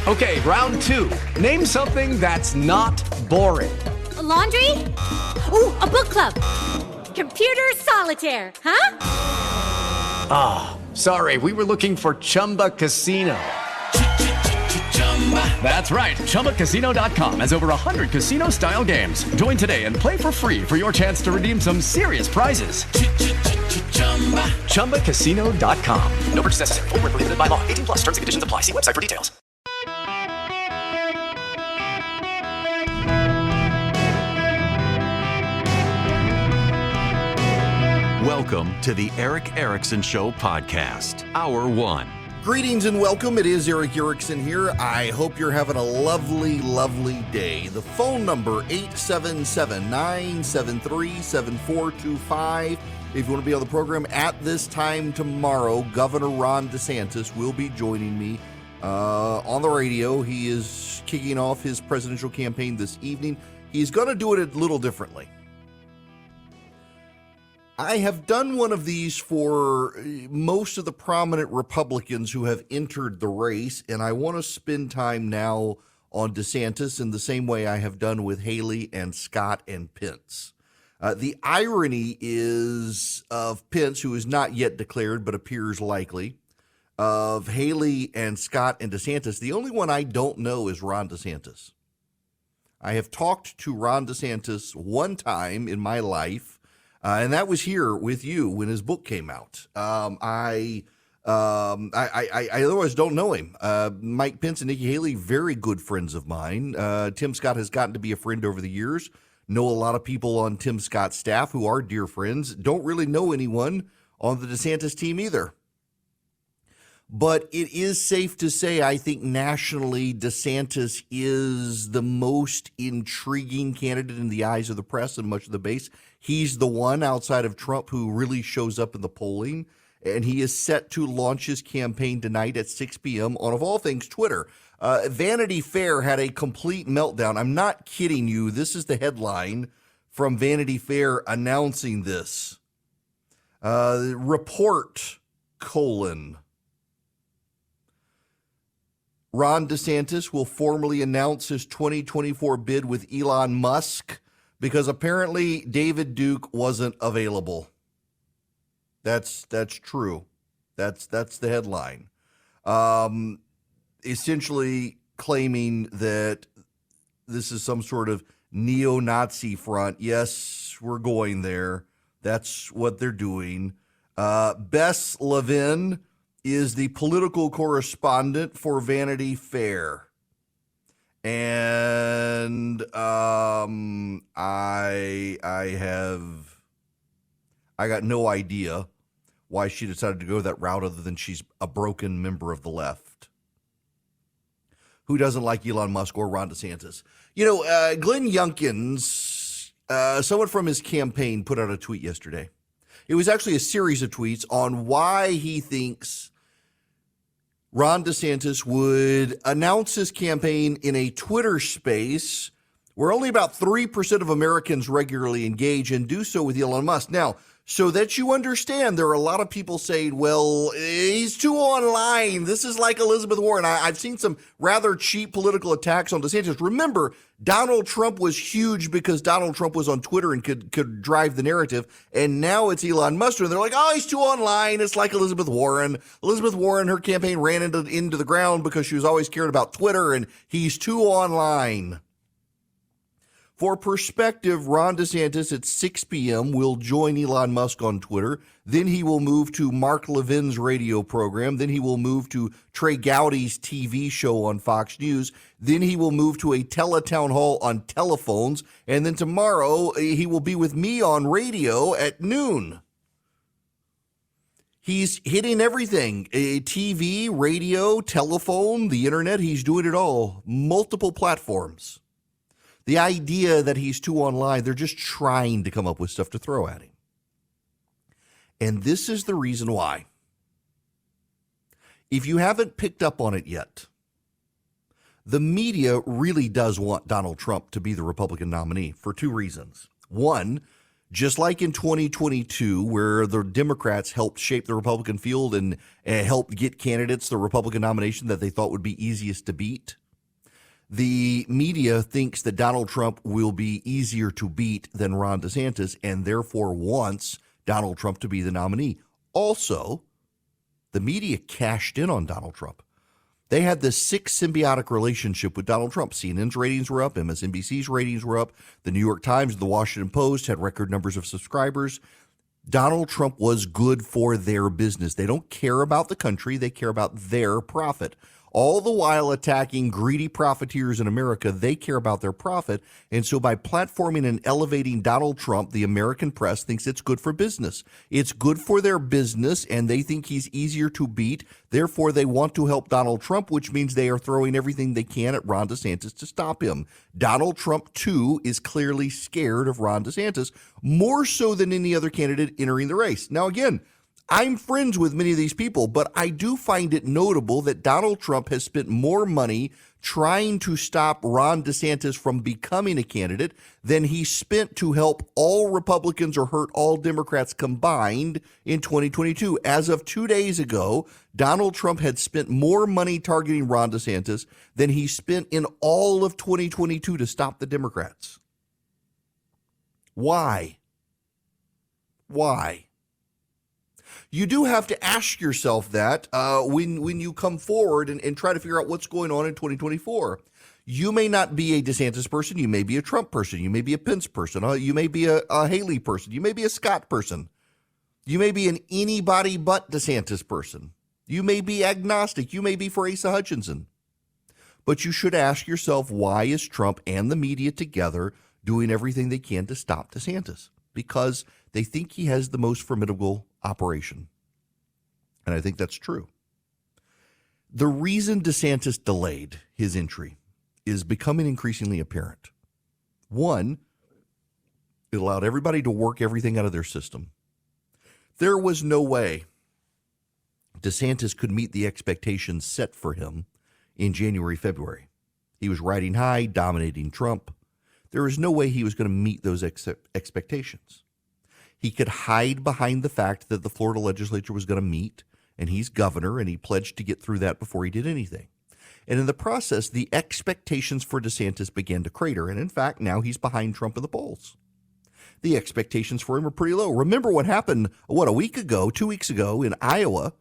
Okay, round two. Name something that's not boring. A laundry? Ooh, a book club. Computer solitaire, huh? Ah, sorry, we were looking for Chumba Casino. That's right, ChumbaCasino.com has over 100 casino-style games. Join today and play for free for your chance to redeem some serious prizes. ChumbaCasino.com. No purchase necessary. Void where prohibited by law. 18 plus. Terms and conditions apply. See website for details. Welcome to the Eric Erickson Show podcast, Hour 1. Greetings and welcome. It is Eric Erickson here. I hope you're having a lovely, lovely day. The phone number, 877-973-7425. If you want to be on the program at this time tomorrow, Governor Ron DeSantis will be joining me on the radio. He is kicking off his presidential campaign this evening. He's going to do it a little differently. I have done one of these for most of the prominent Republicans who have entered the race, and I want to spend time now on DeSantis in the same way I have done with Haley and Scott and Pence. The irony is of Pence, who is not yet declared but appears likely, of Haley and Scott and DeSantis. The only one I don't know is Ron DeSantis. I have talked to Ron DeSantis one time in my life. And that was here with you when his book came out. I otherwise don't know him. Mike Pence and Nikki Haley, very good friends of mine. Tim Scott has gotten to be a friend over the years. Know a lot of people on Tim Scott's staff who are dear friends. Don't really know anyone on the DeSantis team either. But it is safe to say, I think nationally, DeSantis is the most intriguing candidate in the eyes of the press and much of the base. He's the one outside of Trump who really shows up in the polling, and he is set to launch his campaign tonight at 6 p.m. on, of all things, Twitter. Vanity Fair had a complete meltdown. I'm not kidding you. This is the headline from Vanity Fair announcing this. Report, : Ron DeSantis will formally announce his 2024 bid with Elon Musk because apparently David Duke wasn't available. That's true. That's the headline. Essentially claiming that this is some sort of neo-Nazi front. Yes, we're going there. That's what they're doing. Bess Levin is the political correspondent for Vanity Fair. And I got no idea why she decided to go that route other than she's a broken member of the left who doesn't like Elon Musk or Ron DeSantis. You know, Glenn Youngkins, someone from his campaign, put out a tweet yesterday. It was actually a series of tweets on why he thinks Ron DeSantis would announce his campaign in a Twitter space where only about 3% of Americans regularly engage and do so with Elon Musk. Now, so that you understand, there are a lot of people saying, well, he's too online. This is like Elizabeth Warren. I've seen some rather cheap political attacks on DeSantis. Remember, Donald Trump was huge because Donald Trump was on Twitter and could drive the narrative. And now it's Elon Musk. And they're like, oh, he's too online. It's like Elizabeth Warren. Elizabeth Warren, her campaign ran into the ground because she was always caring about Twitter, and he's too online. For perspective, Ron DeSantis at 6 p.m. will join Elon Musk on Twitter. Then he will move to Mark Levin's radio program. Then he will move to Trey Gowdy's TV show on Fox News. Then he will move to a teletown hall on telephones. And then tomorrow he will be with me on radio at noon. He's hitting everything, TV, radio, telephone, the internet. He's doing it all, multiple platforms. The idea that he's too online, they're just trying to come up with stuff to throw at him. And this is the reason why. If you haven't picked up on it yet, the media really does want Donald Trump to be the Republican nominee for two reasons. One, Just like in 2022, where the Democrats helped shape the Republican field and helped get candidates the Republican nomination that they thought would be easiest to beat, the media thinks that Donald Trump will be easier to beat than Ron DeSantis and therefore wants Donald Trump to be the nominee. Also, the media cashed in on Donald Trump. They had this sick symbiotic relationship with Donald Trump. CNN's ratings were up. MSNBC's ratings were up. The New York Times and the Washington Post had record numbers of subscribers. Donald Trump was good for their business. They don't care about the country. They care about their profit. All the while attacking greedy profiteers in America, they care about their profit. And so by platforming and elevating Donald Trump, the American press thinks it's good for business. It's good for their business, and they think he's easier to beat. Therefore, they want to help Donald Trump, which means they are throwing everything they can at Ron DeSantis to stop him. Donald Trump, too, is clearly scared of Ron DeSantis, more so than any other candidate entering the race. Now, again, I'm friends with many of these people, but I do find it notable that Donald Trump has spent more money trying to stop Ron DeSantis from becoming a candidate than he spent to help all Republicans or hurt all Democrats combined in 2022. As of 2 days ago, Donald Trump had spent more money targeting Ron DeSantis than he spent in all of 2022 to stop the Democrats. Why? Why? You do have to ask yourself that when you come forward and try to figure out what's going on in 2024. You may not be a DeSantis person. You may be a Trump person. You may be a Pence person. You may be a Haley person. You may be a Scott person. You may be an anybody but DeSantis person. You may be agnostic. You may be for Asa Hutchinson. But you should ask yourself, why is Trump and the media together doing everything they can to stop DeSantis? Because they think he has the most formidable operation. And I think that's true. The reason DeSantis delayed his entry is becoming increasingly apparent. One, it allowed everybody to work everything out of their system. There was no way DeSantis could meet the expectations set for him in January, February. He was riding high, dominating Trump. There was no way he was going to meet those expectations. He could hide behind the fact that the Florida legislature was going to meet, and he's governor, and he pledged to get through that before he did anything. And in the process, the expectations for DeSantis began to crater. And in fact, now he's behind Trump in the polls. The expectations for him are pretty low. Remember what happened, a week ago, 2 weeks ago in Iowa.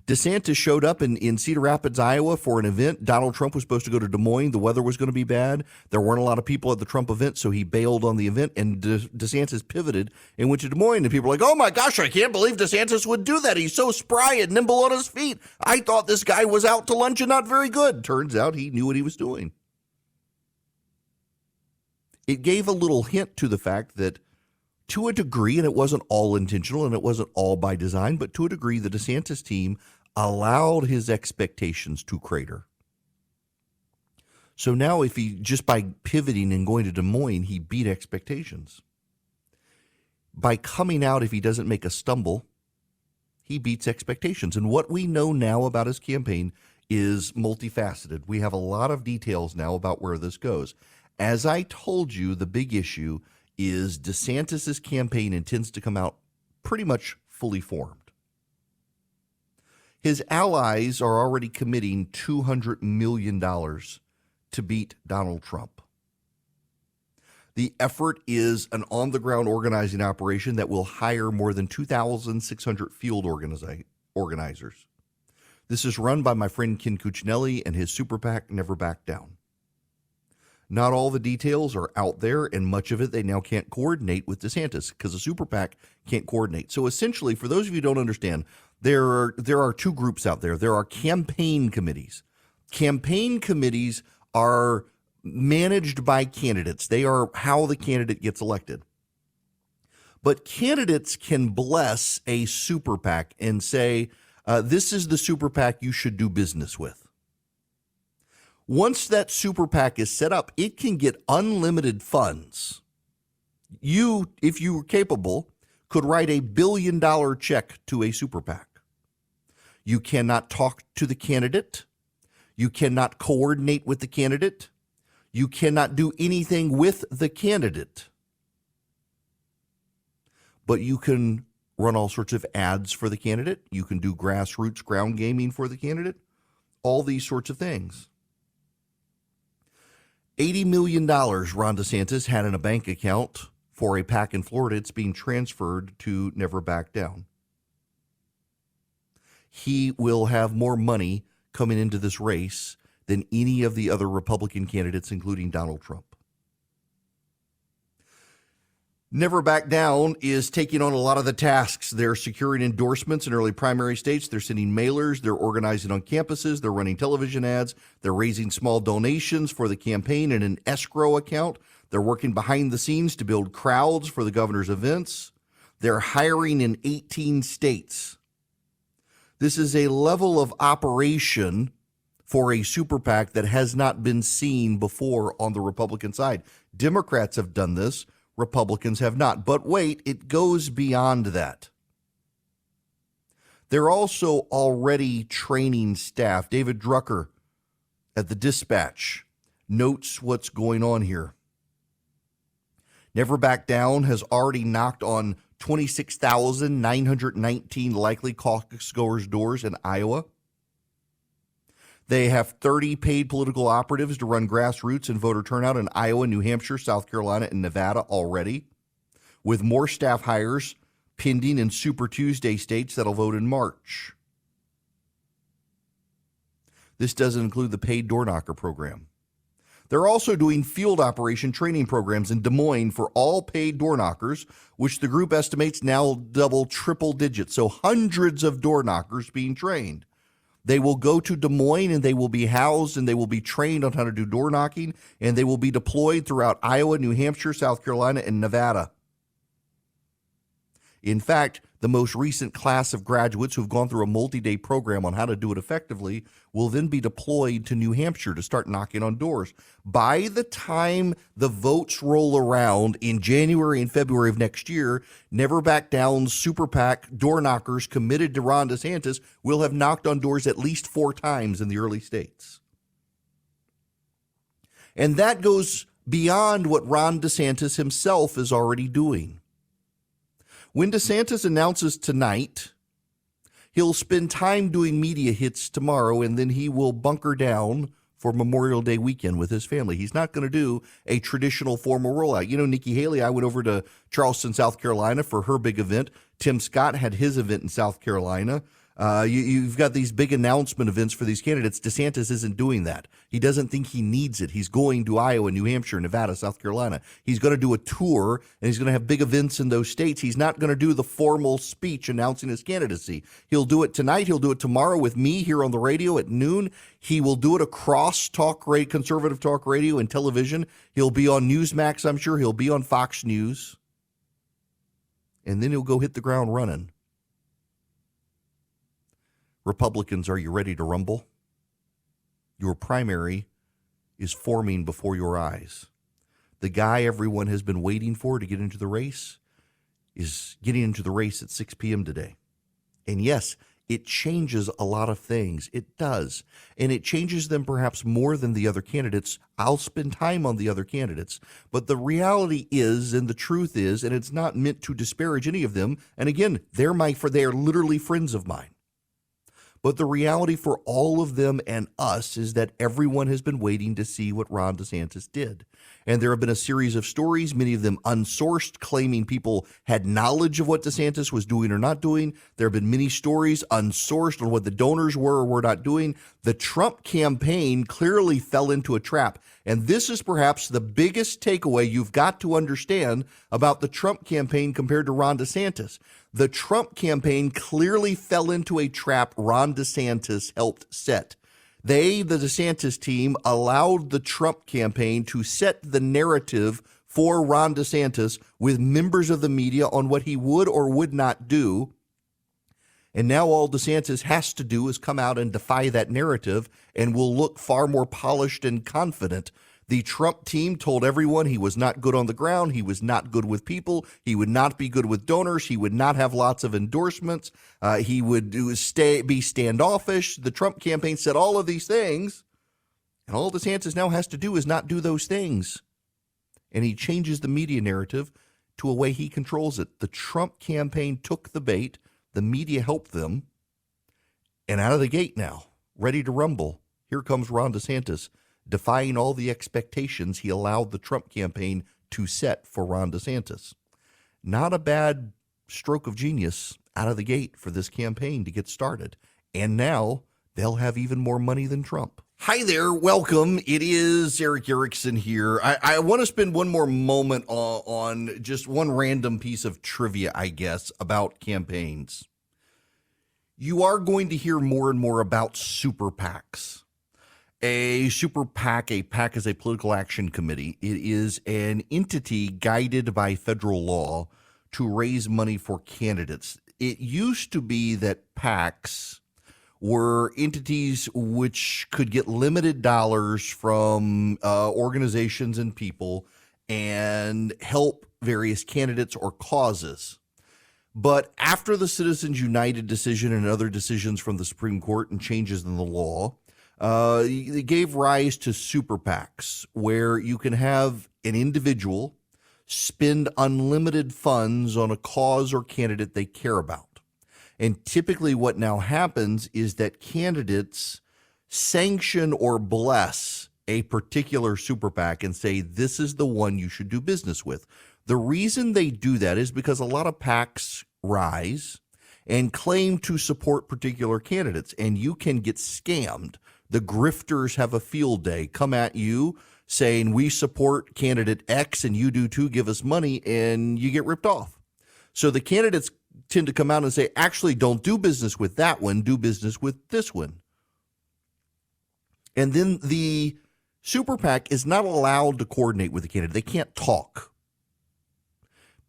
DeSantis showed up in Cedar Rapids, Iowa for an event. Donald Trump was supposed to go to Des Moines. The weather was going to be bad. There weren't a lot of people at the Trump event, so he bailed on the event, and DeSantis pivoted and went to Des Moines. And people were like, oh my gosh, I can't believe DeSantis would do that. He's so spry and nimble on his feet. I thought this guy was out to lunch and not very good. Turns out he knew what he was doing. It gave a little hint to the fact that, to a degree, and it wasn't all intentional and it wasn't all by design, but to a degree, the DeSantis team allowed his expectations to crater. So now if he, just by pivoting and going to Des Moines, he beat expectations. By coming out, if he doesn't make a stumble, he beats expectations. And what we know now about his campaign is multifaceted. We have a lot of details now about where this goes. As I told you, the big issue is DeSantis's campaign intends to come out pretty much fully formed. His allies are already committing $200 million to beat Donald Trump. The effort is an on-the-ground organizing operation that will hire more than 2,600 field organizers. This is run by my friend Ken Cuccinelli and his super PAC, Never Back Down. Not all the details are out there, and much of it they now can't coordinate with DeSantis because the super PAC can't coordinate. So essentially, for those of you who don't understand, there are two groups out there. There are campaign committees. Campaign committees are managed by candidates. They are how the candidate gets elected. But candidates can bless a super PAC and say, this is the super PAC you should do business with. Once that super PAC is set up, it can get unlimited funds. You, if you were capable, could write $1 billion check to a super PAC. You cannot talk to the candidate. You cannot coordinate with the candidate. You cannot do anything with the candidate. but you can run all sorts of ads for the candidate. You can do grassroots ground gaming for the candidate, all these sorts of things. $80 million Ron DeSantis had in a bank account for a PAC in Florida. It's being transferred to Never Back Down. He will have more money coming into this race than any of the other Republican candidates, including Donald Trump. Never Back Down is taking on a lot of the tasks. They're securing endorsements in early primary states. They're sending mailers. They're organizing on campuses. They're running television ads. They're raising small donations for the campaign in an escrow account. They're working behind the scenes to build crowds for the governor's events. They're hiring in 18 states. This is a level of operation for a super PAC that has not been seen before on the Republican side. Democrats have done this. Republicans have not. But wait, it goes beyond that. They're also already training staff. David Drucker at the Dispatch notes what's going on here. Never Back Down has already knocked on 26,919 likely caucus goers' doors in Iowa. They have 30 paid political operatives to run grassroots and voter turnout in Iowa, New Hampshire, South Carolina, and Nevada already, with more staff hires pending in Super Tuesday states that'll vote in March. This doesn't include the paid door knocker program. They're also doing field operation training programs in Des Moines for all paid door knockers, which the group estimates now double triple digits, so hundreds of door knockers being trained. They will go to Des Moines and they will be housed and they will be trained on how to do door knocking, and they will be deployed throughout Iowa, New Hampshire, South Carolina, and Nevada. In fact, the most recent class of graduates who've gone through a multi-day program on how to do it effectively will then be deployed to New Hampshire to start knocking on doors. By the time the votes roll around in January and February of next year, Never Back Down super PAC door knockers committed to Ron DeSantis will have knocked on doors at least 4 times in the early states. And that goes beyond what Ron DeSantis himself is already doing. When DeSantis announces tonight, he'll spend time doing media hits tomorrow, and then he will bunker down for Memorial Day weekend with his family. He's not going to do a traditional formal rollout. You know, Nikki Haley, I went over to Charleston, South Carolina for her big event. Tim Scott had his event in South Carolina. You've got these big announcement events for these candidates. DeSantis isn't doing that. He doesn't think he needs it. He's going to Iowa, New Hampshire, Nevada, South Carolina. He's going to do a tour, and he's going to have big events in those states. He's not going to do the formal speech announcing his candidacy. He'll do it tonight. He'll do it tomorrow with me here on the radio at noon. He will do it across conservative talk radio and television. He'll be on Newsmax, I'm sure. He'll be on Fox News. And then he'll go hit the ground running. Republicans, are you ready to rumble? Your primary is forming before your eyes. The guy everyone has been waiting for to get into the race is getting into the race at 6 p.m. today. And yes, it changes a lot of things. It does. And it changes them perhaps more than the other candidates. I'll spend time on the other candidates. But the reality is, and the truth is, and it's not meant to disparage any of them, and again, they are literally friends of mine. But the reality for all of them and us is that everyone has been waiting to see what Ron DeSantis did. And there have been a series of stories, many of them unsourced, claiming people had knowledge of what DeSantis was doing or not doing. There have been many stories unsourced on what the donors were or were not doing. The Trump campaign clearly fell into a trap. And this is perhaps the biggest takeaway you've got to understand about the Trump campaign compared to Ron DeSantis. The Trump campaign clearly fell into a trap Ron DeSantis helped set. They, the DeSantis team, allowed the Trump campaign to set the narrative for Ron DeSantis with members of the media on what he would or would not do. And now all DeSantis has to do is come out and defy that narrative and will look far more polished and confident. The Trump team told everyone he was not good on the ground. He was not good with people. He would not be good with donors. He would not have lots of endorsements. He would be standoffish. The Trump campaign said all of these things. And all DeSantis now has to do is not do those things. And he changes the media narrative to a way he controls it. The Trump campaign took the bait. The media helped them. And out of the gate now, ready to rumble, here comes Ron DeSantis, defying all the expectations he allowed the Trump campaign to set for Ron DeSantis. Not a bad stroke of genius out of the gate for this campaign to get started. And now they'll have even more money than Trump. Hi there. Welcome. It is Eric Erickson here. I want to spend one more moment on just one random piece of trivia, I guess, about campaigns. You are going to hear more and more about super PACs. A super PAC, a PAC is a political action committee. It is an entity guided by federal law to raise money for candidates. It used to be that PACs were entities which could get limited dollars from organizations and people and help various candidates or causes. But after the Citizens United decision and other decisions from the Supreme Court and changes in the law, it gave rise to super PACs, where you can have an individual spend unlimited funds on a cause or candidate they care about. And typically what now happens is that candidates sanction or bless a particular super PAC and say, this is the one you should do business with. The reason they do that is because a lot of PACs rise and claim to support particular candidates, and you can get scammed. The grifters have a field day, come at you saying, we support candidate X and you do too, give us money, and you get ripped off. So the candidates tend to come out and say, actually, don't do business with that one, do business with this one. And then the super PAC is not allowed to coordinate with the candidate. They can't talk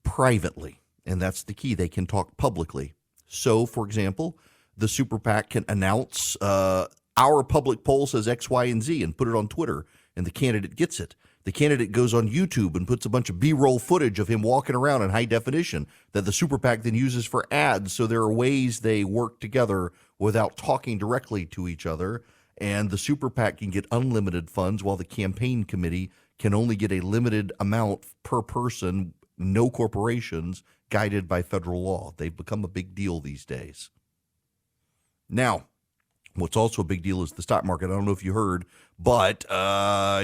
privately, and that's the key. They can talk publicly. So, for example, the super PAC can announce our public poll says X, Y, and Z and put it on Twitter, and the candidate gets it. The candidate goes on YouTube and puts a bunch of B-roll footage of him walking around in high definition that the super PAC then uses for ads. So there are ways they work together without talking directly to each other, and the super PAC can get unlimited funds while the campaign committee can only get a limited amount per person, no corporations, guided by federal law. They've become a big deal these days. Now, what's also a big deal is the stock market. I don't know if you heard, but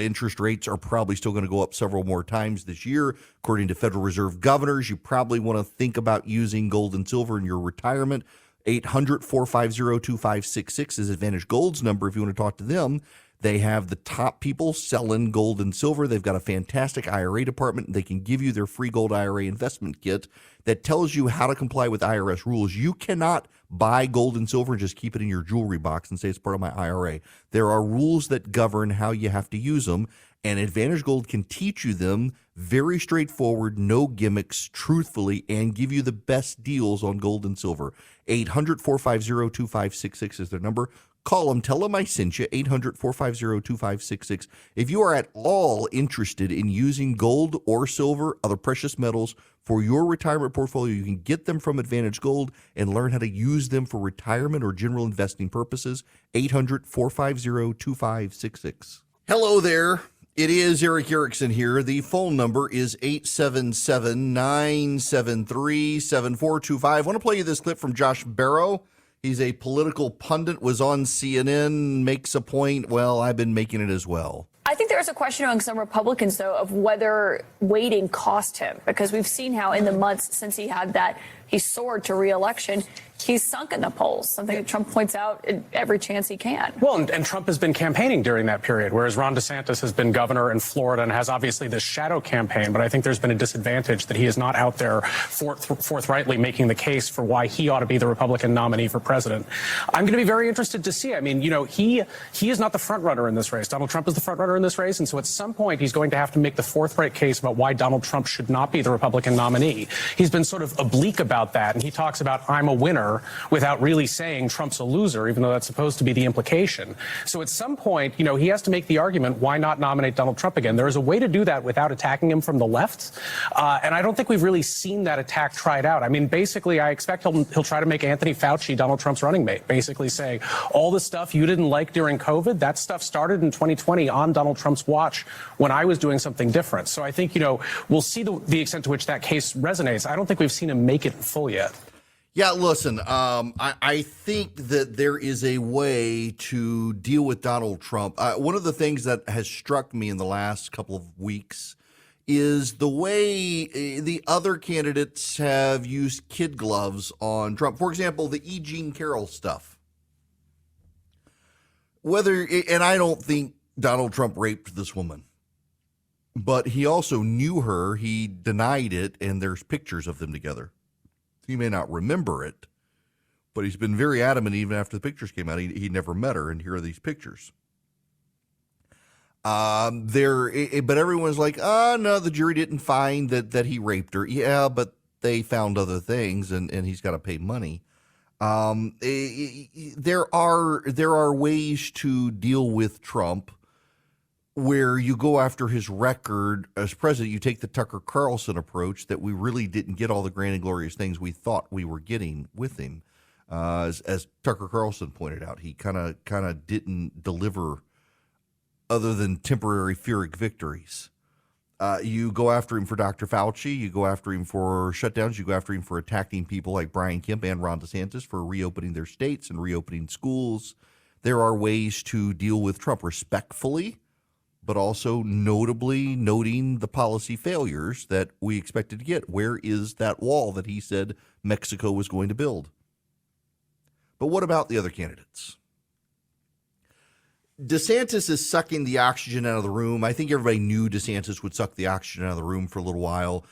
interest rates are probably still going to go up several more times this year. According to Federal Reserve governors, you probably want to think about using gold and silver in your retirement. 800-450-2566 is Advantage Gold's number if you want to talk to them. They have the top people selling gold and silver. They've got a fantastic IRA department. They can give you their free gold IRA investment kit that tells you how to comply with IRS rules. You cannot buy gold and silver and just keep it in your jewelry box and say it's part of my IRA. There are rules that govern how you have to use them, and Advantage Gold can teach you them very straightforward, no gimmicks, truthfully, and give you the best deals on gold and silver. 800-450-2566 is their number. Call them, tell them I sent you, 800-450-2566. If you are at all interested in using gold or silver, other precious metals, for your retirement portfolio, you can get them from Advantage Gold and learn how to use them for retirement or general investing purposes. 800-450-2566. Hello there. It is Eric Erickson here. The phone number is 877-973-7425. I want to play you this clip from Josh Barrow. He's a political pundit, was on CNN, makes a point. Well, I've been making it as well. I think there is a question among some Republicans, though, of whether waiting cost him, because we've seen how in the months since he had that, he soared to re-election. He's sunk in the polls, something that Trump points out every chance he can. Well, and Trump has been campaigning during that period, whereas Ron DeSantis has been governor in Florida and has obviously this shadow campaign. But I think there's been a disadvantage that he is not out there forthrightly making the case for why he ought to be the Republican nominee for president. I'm going to be very interested to see. I mean, you know, he is not the front runner in this race. Donald Trump is the front runner in this race. And so at some point, he's going to have to make the forthright case about why Donald Trump should not be the Republican nominee. He's been sort of oblique about that. And he talks about, I'm a winner. winner without really saying Trump's a loser, even though that's supposed to be the implication. So at some point, he has to make the argument, why not nominate Donald Trump again? There is a way to do that without attacking him from the left. And I don't think we've really seen that attack tried out. I mean, basically, I expect he'll try to make Anthony Fauci Donald Trump's running mate, basically say all the stuff you didn't like during COVID, that stuff started in 2020 on Donald Trump's watch when I was doing something different. So I think, we'll see the extent to which that case resonates. I don't think we've seen him make it in full yet. Yeah, listen, I think that there is a way to deal with Donald Trump. One of the things that has struck me in the last couple of weeks is the way the other candidates have used kid gloves on Trump. For example, the E. Jean Carroll stuff. And I don't think Donald Trump raped this woman, but he also knew her. He denied it, and there's pictures of them together. He may not remember it, but he's been very adamant even after the pictures came out. He never met her, and here are these pictures. But everyone's like, no, the jury didn't find that he raped her. Yeah, but they found other things, and he's got to pay money. There are ways to deal with Trump where you go after his record as president. You take the Tucker Carlson approach that we really didn't get all the grand and glorious things we thought we were getting with him. As Tucker Carlson pointed out, he kind of didn't deliver other than temporary Pyrrhic victories. You go after him for Dr. Fauci. You go after him for shutdowns. You go after him for attacking people like Brian Kemp and Ron DeSantis for reopening their states and reopening schools. There are ways to deal with Trump respectfully, but also notably noting the policy failures that we expected to get. Where is that wall that he said Mexico was going to build? But what about the other candidates? DeSantis is sucking the oxygen out of the room. I think everybody knew DeSantis would suck the oxygen out of the room for a little while.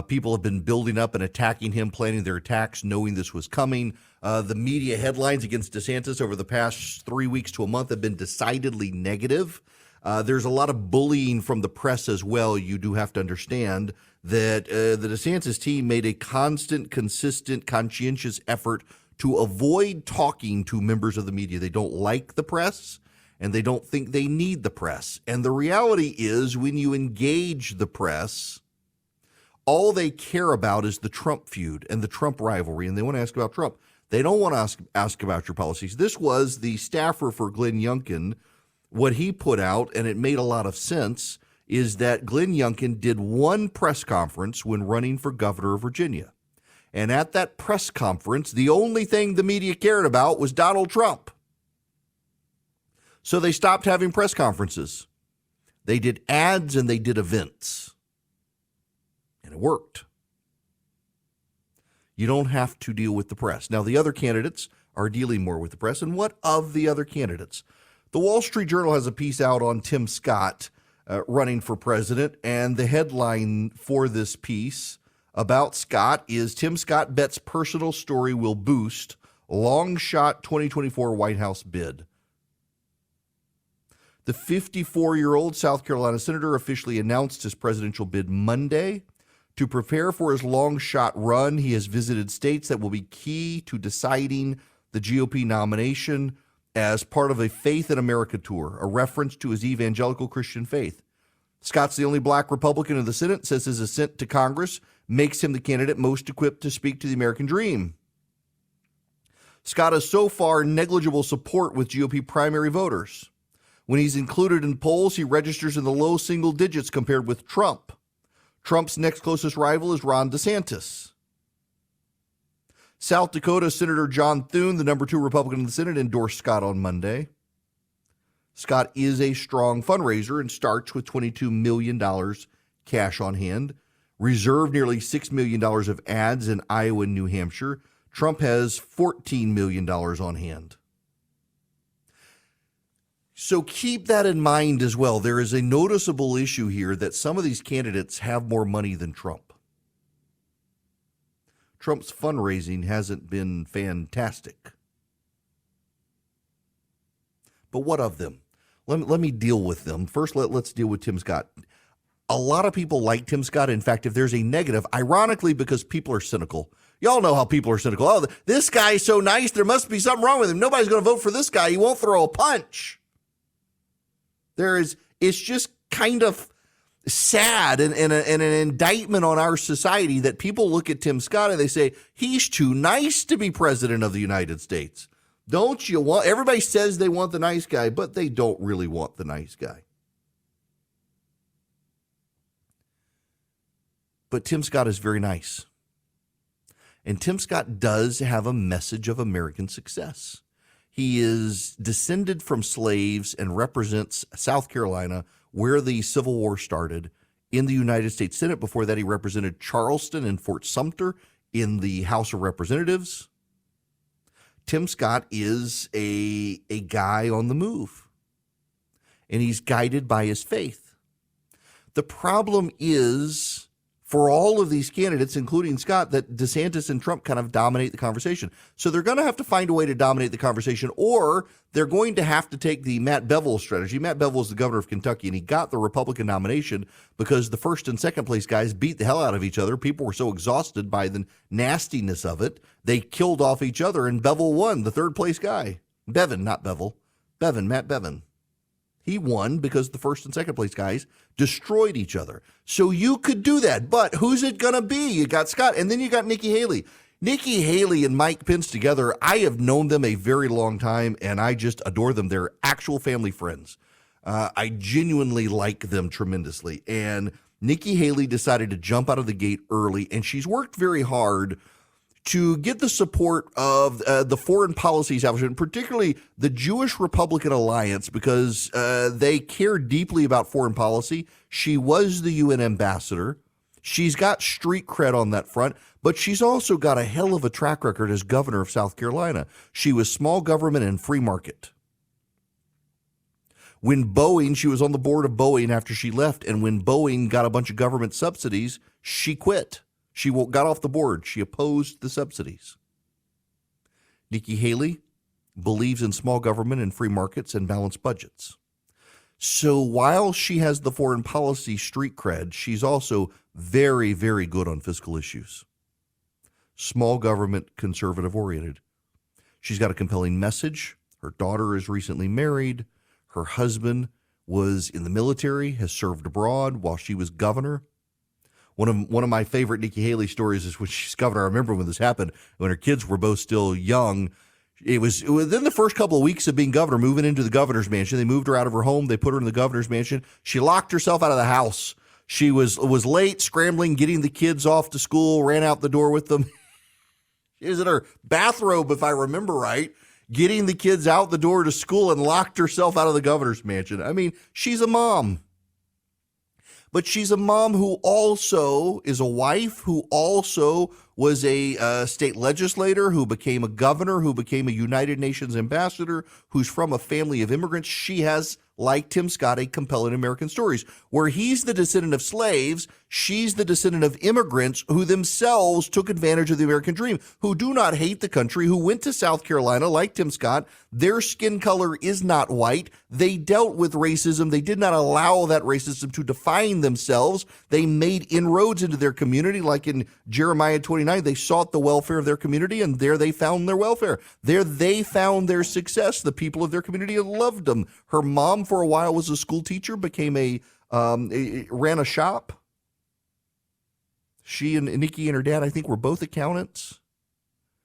People have been building up and attacking him, planning their attacks, knowing this was coming. The media headlines against DeSantis over the past 3 weeks to a month have been decidedly negative. There's a lot of bullying from the press as well. You do have to understand that the DeSantis team made a constant, consistent, conscientious effort to avoid talking to members of the media. They don't like the press, and they don't think they need the press. And the reality is, when you engage the press, all they care about is the Trump feud and the Trump rivalry, and they want to ask about Trump. They don't want to ask about your policies. This was the staffer for Glenn Youngkin. What he put out, and it made a lot of sense, is that Glenn Youngkin did one press conference when running for governor of Virginia. And at that press conference, the only thing the media cared about was Donald Trump. So they stopped having press conferences. They did ads and they did events. And it worked. You don't have to deal with the press. Now, the other candidates are dealing more with the press. And what of the other candidates? The Wall Street Journal has a piece out on Tim Scott running for president. And the headline for this piece about Scott is Tim Scott bets personal story will boost long shot 2024 White House bid. The 54-year-old South Carolina senator officially announced his presidential bid Monday. To prepare for his long-shot run, he has visited states that will be key to deciding the GOP nomination as part of a Faith in America tour, a reference to his evangelical Christian faith. Scott's the only black Republican in the Senate, says his ascent to Congress makes him the candidate most equipped to speak to the American dream. Scott has so far negligible support with GOP primary voters. When he's included in polls, he registers in the low single digits compared with Trump. Trump's next closest rival is Ron DeSantis. South Dakota Senator John Thune, the number 2 Republican in the Senate, endorsed Scott on Monday. Scott is a strong fundraiser and starts with $22 million cash on hand, reserved nearly $6 million of ads in Iowa and New Hampshire. Trump has $14 million on hand. So keep that in mind as well. There is a noticeable issue here that some of these candidates have more money than Trump. Trump's fundraising hasn't been fantastic. But what of them? Let me deal with them. First, let's deal with Tim Scott. a lot of people like Tim Scott. In fact, if there's a negative, ironically, because people are cynical. Y'all know how people are cynical. Oh, this guy's so nice. There must be something wrong with him. Nobody's going to vote for this guy. He won't throw a punch. It's just kind of sad and an indictment on our society that people look at Tim Scott and they say, he's too nice to be president of the United States. Don't you want, everybody says they want the nice guy, but they don't really want the nice guy. But Tim Scott is very nice. And Tim Scott does have a message of American success. He is descended from slaves and represents South Carolina, where the Civil War started, in the United States Senate. Before that, he represented Charleston and Fort Sumter in the House of Representatives. Tim Scott is a guy on the move, and he's guided by his faith. The problem is, for all of these candidates, including Scott, that DeSantis and Trump kind of dominate the conversation. So they're going to have to find a way to dominate the conversation, or they're going to have to take the Matt Bevell strategy. Matt Bevell is the governor of Kentucky, and he got the Republican nomination because the first and second place guys beat the hell out of each other. People were so exhausted by the nastiness of it, they killed off each other, and Bevell won, the third place guy. Bevin, not Bevell. Bevin, Matt Bevin. He won because the first and second place guys destroyed each other. So you could do that. But who's it going to be? You got Scott, and then you got Nikki Haley. Nikki Haley and Mike Pence together, I have known them a very long time, and I just adore them. They're actual family friends. I genuinely like them tremendously. And Nikki Haley decided to jump out of the gate early, and she's worked very hard to get the support of the foreign policy establishment, particularly the Jewish Republican Alliance, because they care deeply about foreign policy. She was the UN ambassador. She's got street cred on that front, but she's also got a hell of a track record as governor of South Carolina. She was small government and free market. When Boeing, she was on the board of Boeing after she left, and when Boeing got a bunch of government subsidies, she quit. She got off the board. She opposed the subsidies. Nikki Haley believes in small government and free markets and balanced budgets. So while she has the foreign policy street cred, she's also very, very good on fiscal issues. Small government, conservative oriented. She's got a compelling message. Her daughter is recently married. Her husband was in the military, has served abroad while she was governor. One of my favorite Nikki Haley stories is when she's governor. I remember when this happened, when her kids were both still young. It was within the first couple of weeks of being governor, moving into the governor's mansion. They moved her out of her home. They put her in the governor's mansion. She locked herself out of the house. She was late, scrambling, getting the kids off to school, ran out the door with them. She was in her bathrobe, if I remember right, getting the kids out the door to school, and locked herself out of the governor's mansion. I mean, she's a mom. But she's a mom who also is a wife, who also was a state legislator, who became a governor, who became a United Nations ambassador, who's from a family of immigrants. She has, like Tim Scott, a compelling American stories, where he's the descendant of slaves, she's the descendant of immigrants who themselves took advantage of the American dream, who do not hate the country, who went to South Carolina, like Tim Scott. Their skin color is not white. They dealt with racism. They did not allow that racism to define themselves. They made inroads into their community, like in Jeremiah 29. They sought the welfare of their community, and there they found their welfare. There they found their success. The people of their community loved them. Her mom, for a while, was a school teacher, became ran a shop. She and Nikki and her dad, I think, were both accountants.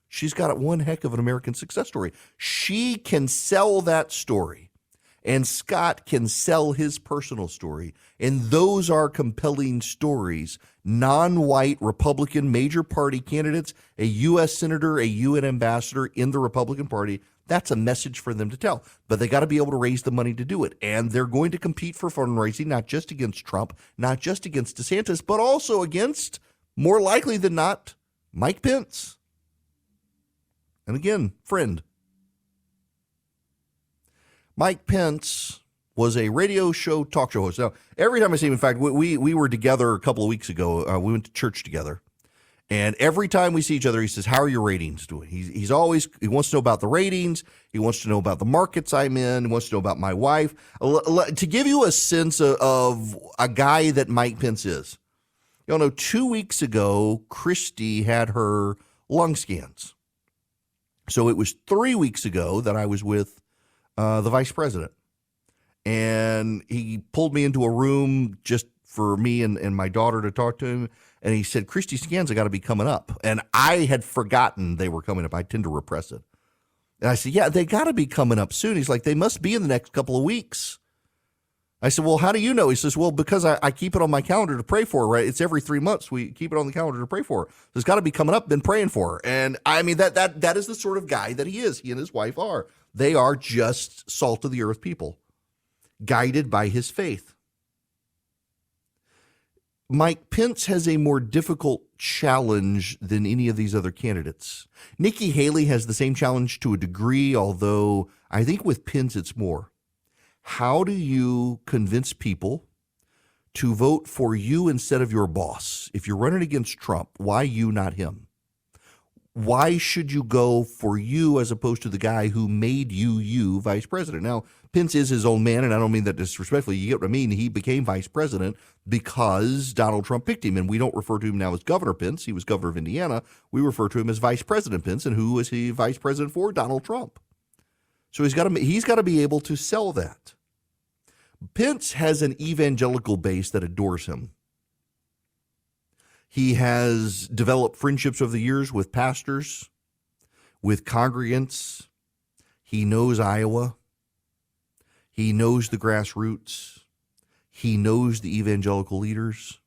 She's got one heck of an American success story. She can sell that story, and Scott can sell his personal story. And those are compelling stories. Non-white Republican major party candidates, a U.S. senator, a UN ambassador in the Republican Party. That's a message for them to tell. But they got to be able to raise the money to do it. And they're going to compete for fundraising, not just against Trump, not just against DeSantis, but also against, more likely than not, Mike Pence. And again, friend. Mike Pence was a radio show, talk show host. Now, every time I see him, in fact, we were together a couple of weeks ago. We went to church together. And every time we see each other, he says, "How are your ratings doing?" He wants to know about the ratings. He wants to know about the markets I'm in. He wants to know about my wife. To give you a sense of a guy that Mike Pence is, y'all know 2 weeks ago, Christie had her lung scans. So it was 3 weeks ago that I was with the vice president. And he pulled me into a room just for me and my daughter to talk to him. And he said, "Christie's scans have got to be coming up." And I had forgotten they were coming up. I tend to repress it. And I said, "Yeah, they got to be coming up soon." He's like, "They must be in the next couple of weeks." I said, "Well, how do you know?" He says, "Well, because I keep it on my calendar to pray for her, right? It's every 3 months we keep it on the calendar to pray for her. So it's got to be coming up. Been praying for her." And I mean, that is the sort of guy that he is. He and his wife are. They are just salt of the earth people, guided by his faith. Mike Pence has a more difficult challenge than any of these other candidates. Nikki Haley has the same challenge to a degree, although I think with Pence it's more. How do you convince people to vote for you instead of your boss? If you're running against Trump, why you, not him? Why should you go for you as opposed to the guy who made you vice president? Now, Pence is his own man, and I don't mean that disrespectfully. You get what I mean? He became vice president because Donald Trump picked him, and we don't refer to him now as Governor Pence. He was governor of Indiana. We refer to him as Vice President Pence, and who is he vice president for? Donald Trump. So he's got to be able to sell that. Pence has an evangelical base that adores him. He has developed friendships over the years with pastors, with congregants. He knows Iowa. He knows the grassroots. He knows the evangelical leaders.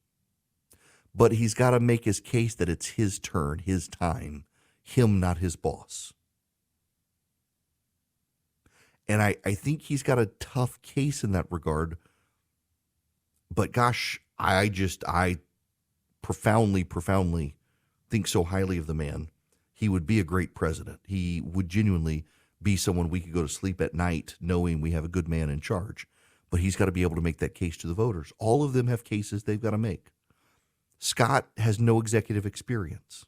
But he's got to make his case that it's his turn, his time, him, not his boss. And I think he's got a tough case in that regard. But gosh, I profoundly think so highly of the man. He would be a great president. He would genuinely be someone we could go to sleep at night knowing we have a good man in charge. But he's got to be able to make that case to the voters. All of them have cases they've got to make. Scott has no executive experience.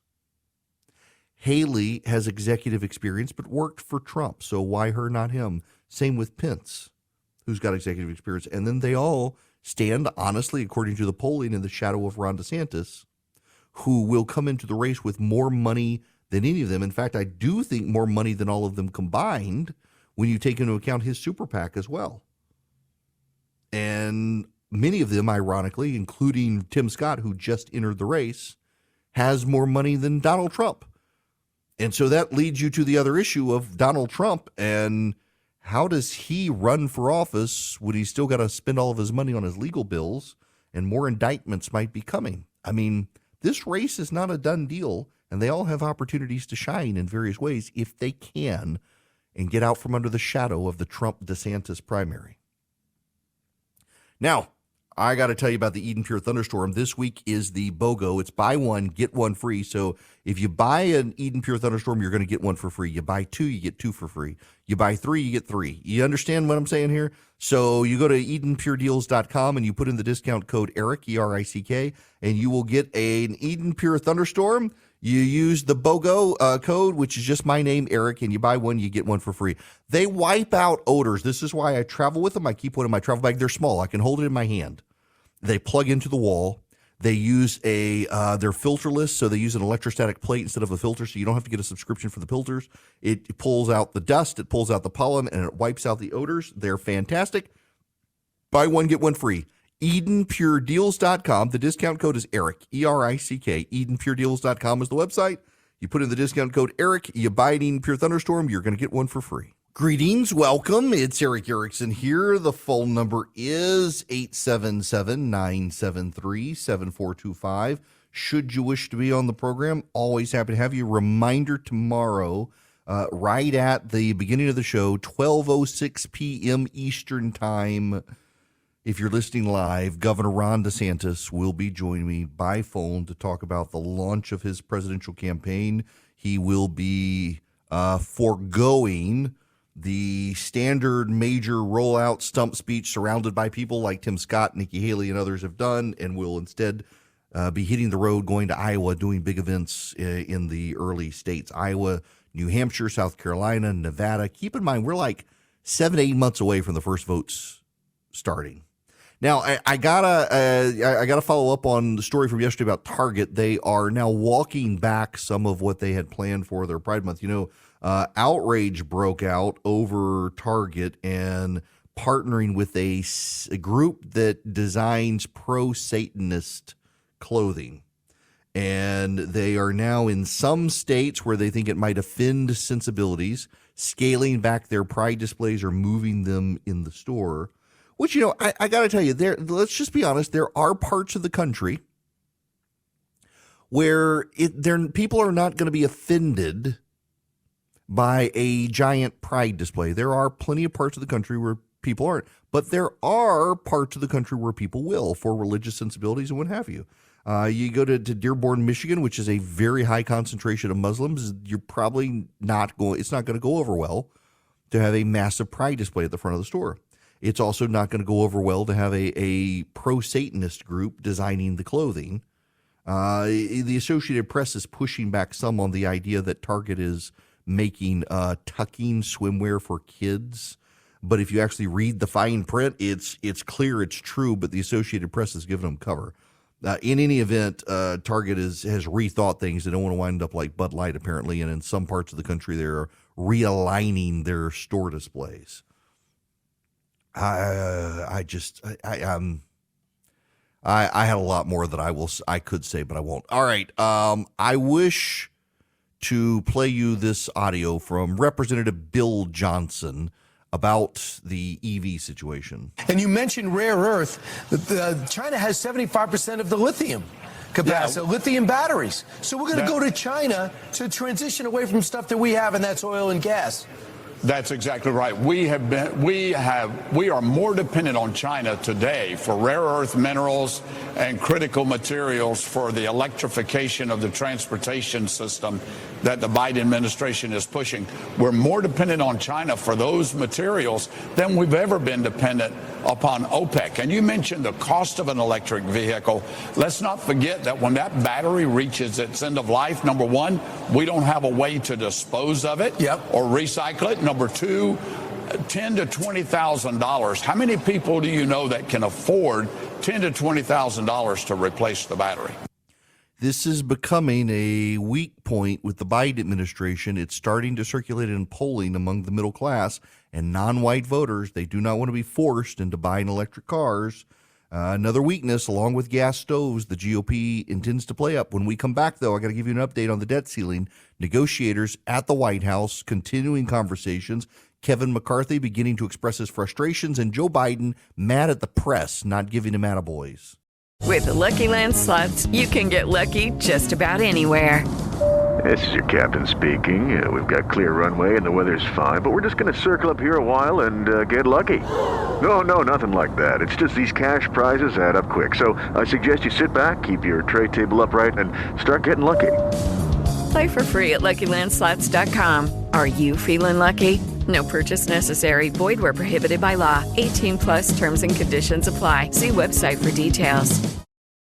Haley has executive experience but worked for Trump, so why her, not him? Same with Pence, who's got executive experience. And then they all stand, honestly, according to the polling, in the shadow of Ron DeSantis, who will come into the race with more money than any of them. In fact, I do think more money than all of them combined when you take into account his super PAC as well. And many of them, ironically, including Tim Scott, who just entered the race, has more money than Donald Trump. And so that leads you to the other issue of Donald Trump and how does he run for office when he's still got to spend all of his money on his legal bills and more indictments might be coming? I mean, this race is not a done deal, and they all have opportunities to shine in various ways if they can and get out from under the shadow of the Trump-DeSantis primary. Now, I got to tell you about the Eden Pure Thunderstorm. This week is the BOGO. It's buy one, get one free. So if you buy an Eden Pure Thunderstorm, you're going to get one for free. You buy two, you get two for free. You buy three, you get three. You understand what I'm saying here? So you go to EdenPureDeals.com and you put in the discount code ERIC, E-R-I-C-K, and you will get an Eden Pure Thunderstorm. You use the BOGO code, which is just my name, Eric, and you buy one, you get one for free. They wipe out odors. This is why I travel with them. I keep one in my travel bag. They're small. I can hold it in my hand. They plug into the wall. They use they're filterless, so they use an electrostatic plate instead of a filter, so you don't have to get a subscription for the filters. It pulls out the dust, it pulls out the pollen, and it wipes out the odors. They're fantastic. Buy one, get one free. EdenPureDeals.com. The discount code is ERIC, E-R-I-C-K. EdenPureDeals.com is the website. You put in the discount code ERIC, you buy an Eden Pure Thunderstorm, you're going to get one for free. Greetings, welcome. It's Eric Erickson here. The phone number is 877-973-7425. Should you wish to be on the program, always happy to have you. Reminder tomorrow, right at the beginning of the show, 12:06 p.m. Eastern Time. If you're listening live, Governor Ron DeSantis will be joining me by phone to talk about the launch of his presidential campaign. He will be foregoing the standard major rollout stump speech surrounded by people like Tim Scott, Nikki Haley, and others have done, and will instead be hitting the road, going to Iowa, doing big events in the early states. Iowa, New Hampshire, South Carolina, Nevada. Keep in mind, we're like 7 to 8 months away from the first votes starting. Now, I gotta follow up on the story from yesterday about Target. They are now walking back some of what they had planned for their Pride Month. Outrage broke out over Target and partnering with a group that designs pro-Satanist clothing. And they are now in some states where they think it might offend sensibilities, scaling back their Pride displays or moving them in the store. Which, I got to tell you, let's just be honest, there are parts of the country where people are not going to be offended by a giant Pride display. There are plenty of parts of the country where people aren't. But there are parts of the country where people will, for religious sensibilities and what have you. You go to Dearborn, Michigan, which is a very high concentration of Muslims. You're probably it's not going to go over well to have a massive Pride display at the front of the store. It's also not going to go over well to have a pro-Satanist group designing the clothing. The Associated Press is pushing back some on the idea that Target is making tucking swimwear for kids. But if you actually read the fine print, it's clear it's true, but the Associated Press has given them cover. In any event, Target has rethought things. They don't want to wind up like Bud Light, apparently, and in some parts of the country, they're realigning their store displays. I had a lot more that I could say, but I won't. All right. I wish to play you this audio from Representative Bill Johnson about the EV situation. And you mentioned rare earth. China has 75% of the lithium capacity, lithium batteries. So we're going to go to China to transition away from stuff that we have, and that's oil and gas. That's exactly right. We are more dependent on China today for rare earth minerals and critical materials for the electrification of the transportation system that the Biden administration is pushing. We're more dependent on China for those materials than we've ever been dependent upon OPEC. And you mentioned the cost of an electric vehicle. Let's not forget that when that battery reaches its end of life, number one, we don't have a way to dispose of it or recycle it. Number two, $10,000 to $20,000. How many people do you know that can afford $10,000 to $20,000 to replace the battery? This is becoming a weak point with the Biden administration. It's starting to circulate in polling among the middle class and non-white voters. They do not want to be forced into buying electric cars. Another weakness, along with gas stoves, the GOP intends to play up. When we come back, though, I got to give you an update on the debt ceiling. Negotiators at the White House continuing conversations. Kevin McCarthy beginning to express his frustrations, and Joe Biden mad at the press not giving him attaboys. With the Lucky Land Slots, you can get lucky just about anywhere. This is your captain speaking. We've got clear runway and the weather's fine, but we're just going to circle up here a while and get lucky. No, nothing like that. It's just these cash prizes add up quick. So I suggest you sit back, keep your tray table upright, and start getting lucky. Play for free at LuckyLandSlots.com. Are you feeling lucky? No purchase necessary. Void where prohibited by law. 18+ terms and conditions apply. See website for details.